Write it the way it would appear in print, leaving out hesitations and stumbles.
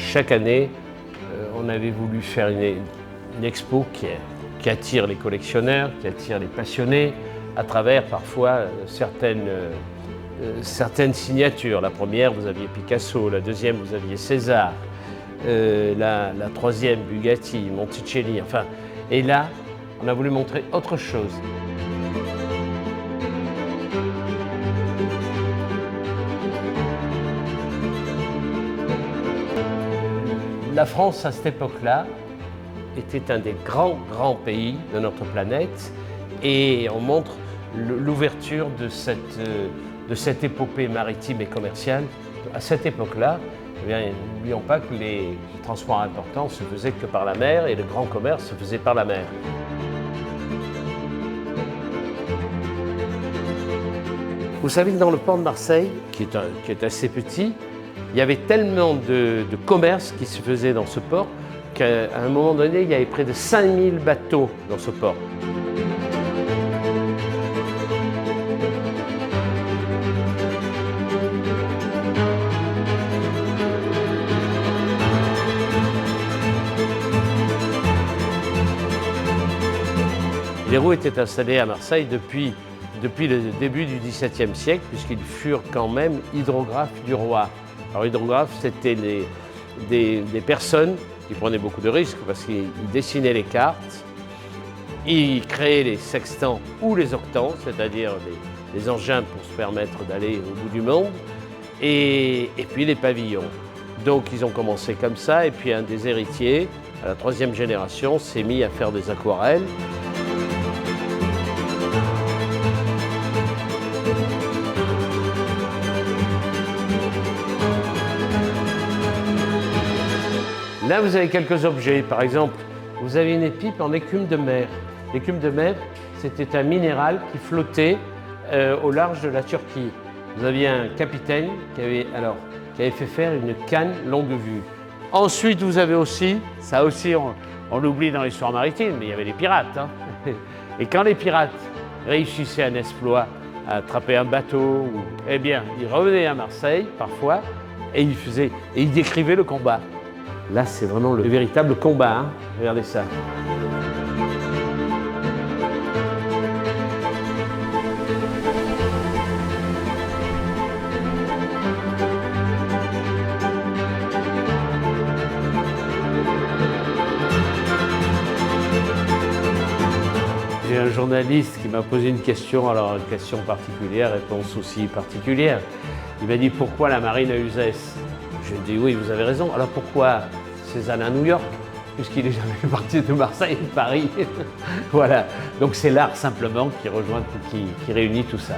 chaque année, on avait voulu faire une expo qui attire les collectionneurs, qui attire les passionnés, à travers parfois certaines signatures. La première, vous aviez Picasso, la deuxième, vous aviez César, la troisième, Bugatti, Monticelli, enfin. Et là, on a voulu montrer autre chose. La France, à cette époque-là, était un des grands pays de notre planète et on montre l'ouverture de cette épopée maritime et commerciale. À cette époque-là, n'oublions pas que les transports importants se faisaient que par la mer et le grand commerce se faisait par la mer. Vous savez que dans le port de Marseille, qui est assez petit, il y avait tellement de commerce qui se faisait dans ce port qu'à un moment donné, il y avait près de 5000 bateaux dans ce port. Les roues étaient installées à Marseille depuis le début du XVIIe siècle, puisqu'ils furent quand même hydrographes du roi. Alors, hydrographes, c'était des personnes qui prenaient beaucoup de risques parce qu'ils dessinaient les cartes, ils créaient les sextants ou les octants, c'est-à-dire les engins pour se permettre d'aller au bout du monde, et puis les pavillons. Donc, ils ont commencé comme ça, et puis un des héritiers, à la troisième génération, s'est mis à faire des aquarelles. Là, vous avez quelques objets. Par exemple, vous avez une épipe en écume de mer. L'écume de mer, c'était un minéral qui flottait au large de la Turquie. Vous aviez un capitaine qui avait fait faire une canne longue vue. Ensuite, vous avez aussi, ça aussi on l'oublie dans l'histoire maritime, mais il y avait les pirates. Hein. Et quand les pirates réussissaient un exploit, à attraper un bateau, eh bien, ils revenaient à Marseille, parfois, et ils décrivaient le combat. Là, c'est vraiment le véritable combat, hein. Regardez ça. J'ai un journaliste qui m'a posé une question, alors une question particulière, réponse aussi particulière. Il m'a dit pourquoi la marine à Uzès? Je lui ai dit oui, vous avez raison. Alors pourquoi Cézanne à New York? Puisqu'il n'est jamais parti de Marseille et de Paris. Voilà. Donc c'est l'art simplement qui réunit tout ça.